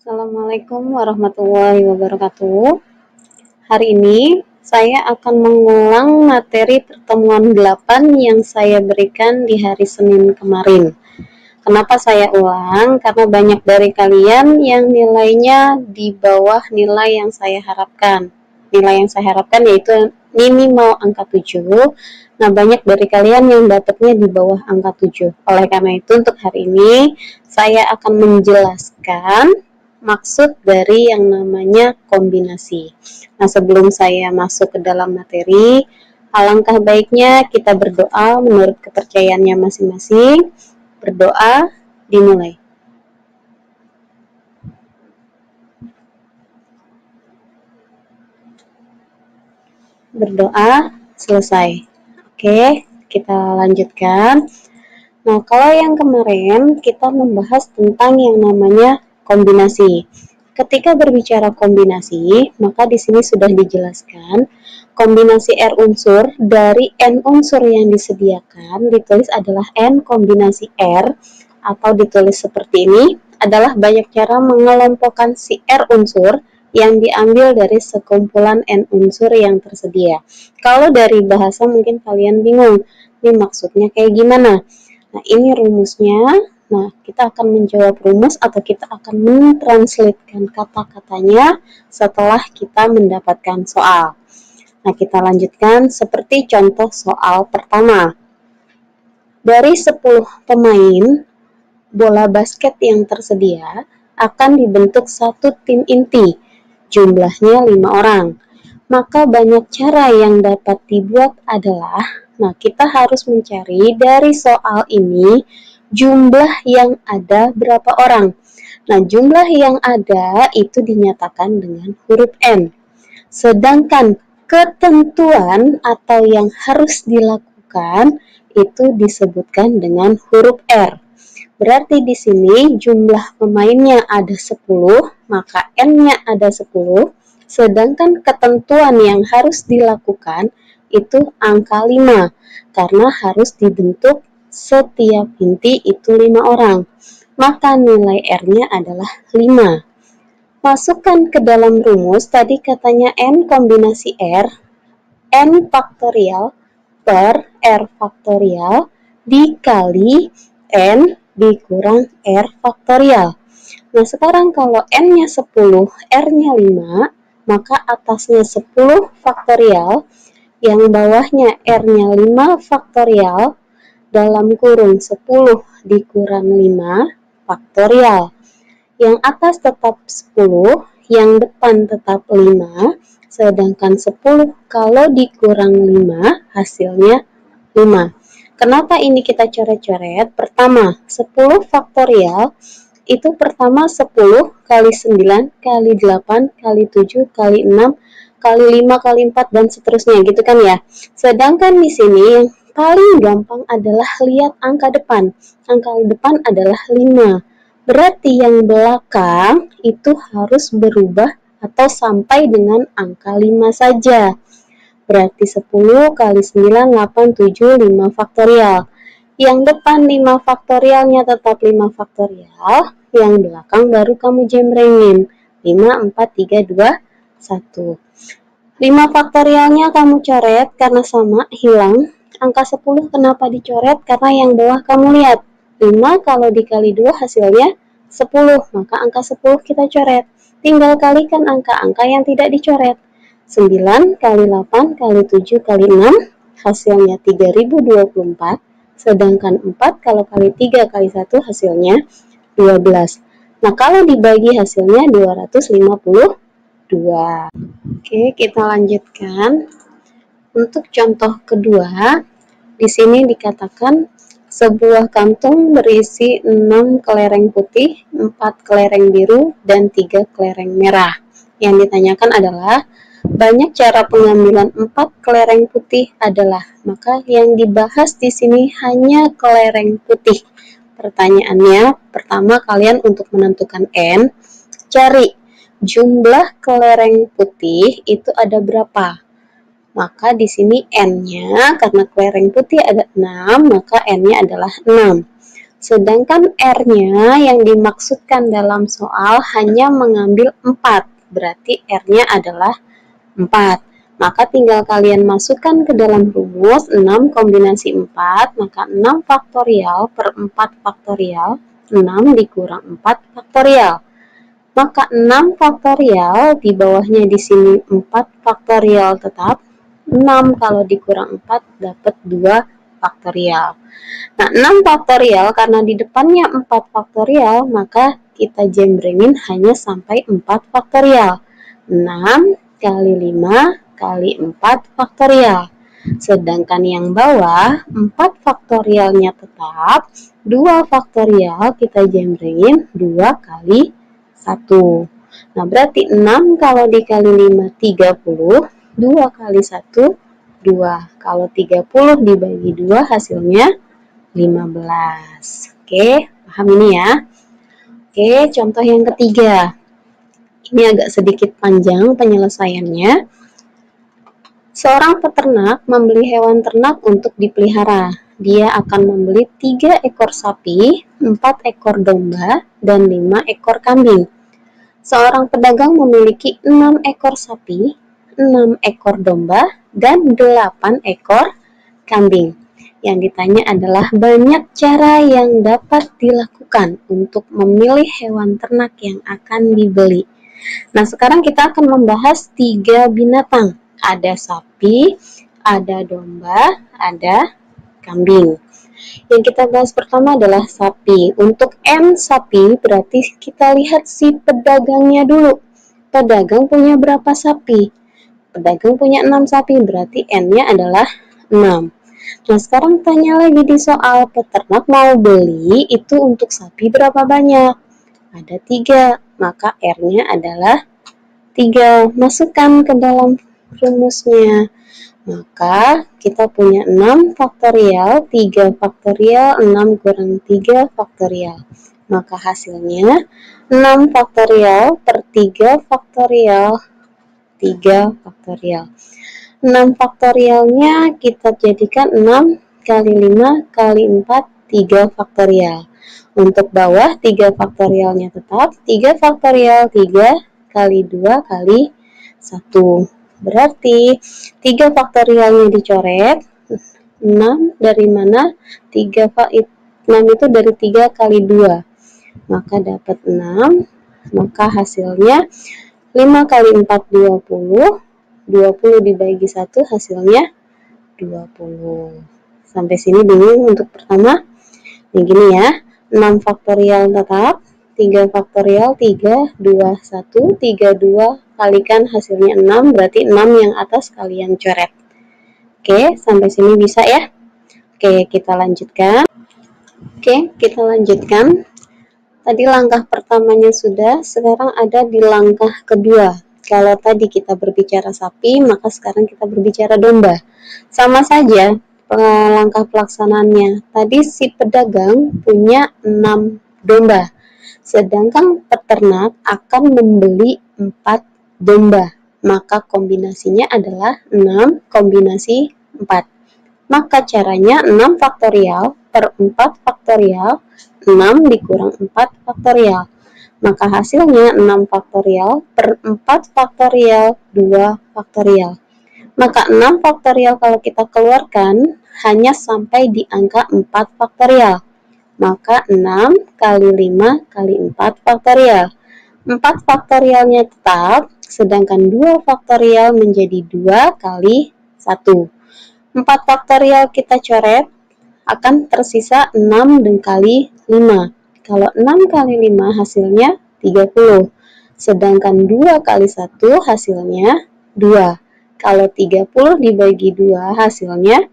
Assalamualaikum warahmatullahi wabarakatuh. Hari ini saya akan mengulang materi pertemuan 8 yang saya berikan di hari Senin kemarin. Kenapa saya ulang? Karena banyak dari kalian yang nilainya di bawah nilai yang saya harapkan. Nilai yang saya harapkan yaitu minimal angka 7. Nah, banyak dari kalian yang dapatnya di bawah angka 7. Oleh karena itu, untuk hari ini saya akan menjelaskan maksud dari yang namanya kombinasi. Nah, sebelum saya masuk ke dalam materi, alangkah baiknya kita berdoa menurut kepercayaannya masing-masing. Berdoa dimulai. Berdoa selesai. Oke, kita lanjutkan. Nah, kalau yang kemarin kita membahas tentang yang namanya kombinasi. Ketika berbicara kombinasi, maka di sini sudah dijelaskan kombinasi R unsur dari N unsur yang disediakan ditulis adalah N kombinasi R, atau ditulis seperti ini adalah banyak cara mengelompokkan si R unsur yang diambil dari sekumpulan N unsur yang tersedia. Kalau dari bahasa mungkin kalian bingung, ini maksudnya kayak gimana? Nah, ini rumusnya. Nah, kita akan menjawab rumus atau kita akan mentranslatekan kata-katanya setelah kita mendapatkan soal. Nah, kita lanjutkan seperti contoh soal pertama. Dari 10 pemain bola basket yang tersedia akan dibentuk satu tim inti. Jumlahnya 5 orang. Maka banyak cara yang dapat dibuat adalah, nah, kita harus mencari dari soal ini jumlah yang ada berapa orang. Nah, jumlah yang ada itu dinyatakan dengan huruf N. Sedangkan ketentuan atau yang harus dilakukan itu disebutkan dengan huruf R. Berarti di sini jumlah pemainnya ada 10, maka N-nya ada 10. Sedangkan ketentuan yang harus dilakukan itu angka 5, karena harus dibentuk setiap inti itu 5 orang. Maka nilai R-nya adalah 5. Masukkan ke dalam rumus, tadi katanya N kombinasi R, N faktorial per R faktorial dikali N dikurang R faktorial. Nah, sekarang kalau N-nya 10, R-nya 5, maka atasnya 10 faktorial, yang bawahnya R-nya 5 faktorial, dalam kurung 10 dikurang 5 faktorial. Yang atas tetap 10, yang depan tetap 5, sedangkan 10 kalau dikurang 5 hasilnya 5. Kenapa ini kita coret-coret? Pertama, 10 faktorial itu pertama 10 kali 9 kali 8 kali 7 kali 6 kali 5 kali 4 dan seterusnya gitu kan ya. Sedangkan di sini yang paling gampang adalah lihat angka depan. Angka depan adalah 5. Berarti yang belakang itu harus berubah atau sampai dengan angka 5 saja. Berarti 10 kali 9, 8, 7, 5 faktorial. Yang depan 5 faktorialnya tetap 5 faktorial, yang belakang baru kamu jembrengin. 5, 4, 3, 2, 1. 5 faktorialnya kamu coret karena sama, hilang. Angka 10 kenapa dicoret? Karena yang bawah kamu lihat. 5 kalau dikali 2 hasilnya 10, maka angka 10 kita coret. Tinggal kalikan angka-angka yang tidak dicoret. 9 kali 8 kali 7 kali 6 hasilnya 3024, sedangkan 4 kalau kali 3 kali 1 hasilnya 12. Nah, kalau dibagi hasilnya 252. Oke, kita lanjutkan. Untuk contoh kedua, di sini dikatakan sebuah kantung berisi 6 kelereng putih, 4 kelereng biru, dan 3 kelereng merah. Yang ditanyakan adalah banyak cara pengambilan 4 kelereng putih adalah, maka yang dibahas di sini hanya kelereng putih. Pertanyaannya, pertama kalian untuk menentukan N, cari jumlah kelereng putih itu ada berapa. Maka di sini N-nya, karena kelereng putih ada 6, maka N-nya adalah 6. Sedangkan R-nya yang dimaksudkan dalam soal hanya mengambil 4, berarti R-nya adalah 4. Maka tinggal kalian masukkan ke dalam rumus 6 kombinasi 4, maka 6 faktorial per 4 faktorial, 6 dikurang 4 faktorial. Maka 6 faktorial, di bawahnya di sini 4 faktorial tetap, 6 kalau dikurang 4 dapat 2 faktorial. Nah, 6 faktorial karena di depannya 4 faktorial, maka kita jembrengin hanya sampai 4 faktorial. 6 kali 5 kali 4 faktorial. Sedangkan yang bawah 4 faktorialnya tetap, 2 faktorial kita jembrengin 2 kali 1. Nah, berarti 6 kalau dikali 5 30, 2 kali 1 2. Kalau 30 dibagi 2 hasilnya 15. Oke, paham ini ya? Oke, contoh yang ketiga. Ini agak sedikit panjang penyelesaiannya. Seorang peternak membeli hewan ternak untuk dipelihara. Dia akan membeli 3 ekor sapi, 4 ekor domba, dan 5 ekor kambing. Seorang pedagang memiliki 6 ekor sapi, 6 ekor domba, dan 8 ekor kambing. Yang ditanya adalah banyak cara yang dapat dilakukan untuk memilih hewan ternak yang akan dibeli. Nah, sekarang kita akan membahas 3 binatang. Ada sapi, ada domba, ada kambing. Yang kita bahas pertama adalah sapi. Untuk N sapi berarti kita lihat si pedagangnya dulu. Pedagang punya berapa sapi? Pedagang punya 6 sapi, berarti N-nya adalah 6. Nah, sekarang tanya lagi di soal, peternak mau beli itu untuk sapi berapa banyak? Ada 3, maka R-nya adalah 3. Masukkan ke dalam rumusnya. Maka kita punya 6 faktorial, 3 faktorial, 6 kurang 3 faktorial. Maka hasilnya 6 faktorial per 3 faktorial, 3 faktorial. 6 faktorialnya kita jadikan 6 kali 5 kali 4, 3 faktorial. Untuk bawah 3 faktorialnya tetap 3 faktorial, 3 kali 2 kali 1. Berarti 3 faktorialnya dicoret. 6 dari mana? 6 itu dari 3 kali 2. Maka dapat 6. Maka hasilnya 5 kali 4 20. 20 dibagi 1 hasilnya 20. Sampai sini bingung untuk pertama? Ini gini ya. 6 faktorial tetap. 3 faktorial 3, 2, 1, 3, 2 kalikan hasilnya 6, berarti 6 yang atas kalian coret. Oke, sampai sini bisa ya? Oke, kita lanjutkan. Tadi langkah pertamanya sudah, sekarang ada di langkah kedua. Kalau tadi kita berbicara sapi, maka sekarang kita berbicara domba. Sama saja langkah pelaksanaannya. Tadi si pedagang punya 6 domba. Sedangkan peternak akan membeli 4 domba. Maka kombinasinya adalah 6 kombinasi 4. Maka caranya 6 faktorial per 4 faktorial, 6 dikurang 4 faktorial. Maka hasilnya 6 faktorial per 4 faktorial, 2 faktorial. Maka 6 faktorial kalau kita keluarkan hanya sampai di angka 4 faktorial. Maka 6 kali 5 kali 4 faktorial. 4 faktorialnya tetap, sedangkan 2 faktorial menjadi 2 kali 1. 4 faktorial kita coret, akan tersisa 6 dan kali 5. Kalau 6 kali 5 hasilnya 30. Sedangkan 2 kali 1 hasilnya 2. Kalau 30 dibagi 2 hasilnya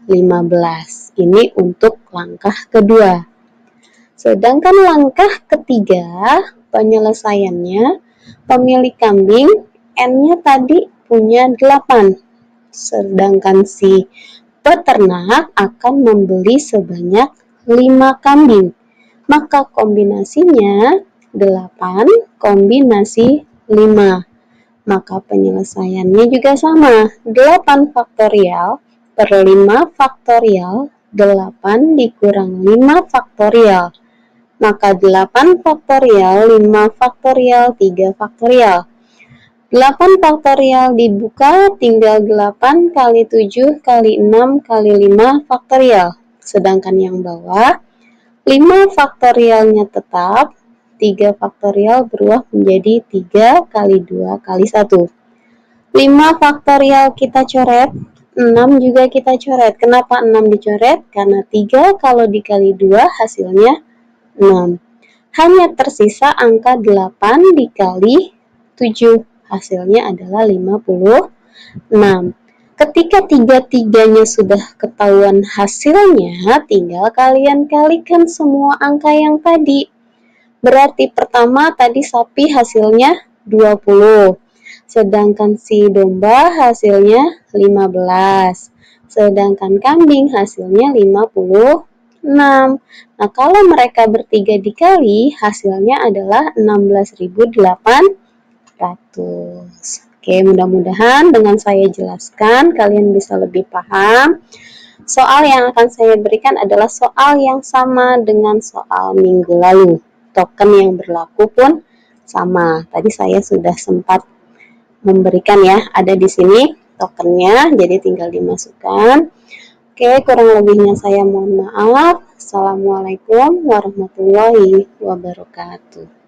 15. Ini untuk langkah kedua. Sedangkan langkah ketiga, penyelesaiannya, pemilik kambing, N-nya tadi punya 8. Sedangkan si peternak akan membeli sebanyak 5 kambing. Maka kombinasinya 8 kombinasi 5. Maka penyelesaiannya juga sama. 8 faktorial per 5 faktorial 8 dikurang 5 faktorial. Maka 8 faktorial, 5 faktorial, 3 faktorial. 8 faktorial dibuka, tinggal 8 kali 7 kali 6 kali 5 faktorial. Sedangkan yang bawah, 5 faktorialnya tetap, 3 faktorial berubah menjadi 3 kali 2 kali 1. 5 faktorial kita coret, 6 juga kita coret. Kenapa 6 dicoret? Karena 3 kalau dikali 2 hasilnya 6. Hanya tersisa angka 8 dikali 7. Hasilnya adalah 56. Ketika tiga-tiganya sudah ketahuan hasilnya, tinggal kalian kalikan semua angka yang tadi. Berarti pertama tadi sapi hasilnya 20. Sedangkan si domba hasilnya 15. Sedangkan kambing hasilnya 56. Nah, kalau mereka bertiga dikali, hasilnya adalah 16.800. Oke, mudah-mudahan dengan saya jelaskan, kalian bisa lebih paham. Soal yang akan saya berikan adalah soal yang sama dengan soal minggu lalu. Token yang berlaku pun sama. Tadi saya sudah sempat memberikan ya, ada di sini tokennya, jadi tinggal dimasukkan. Oke, kurang lebihnya saya mohon maaf. Assalamualaikum warahmatullahi wabarakatuh.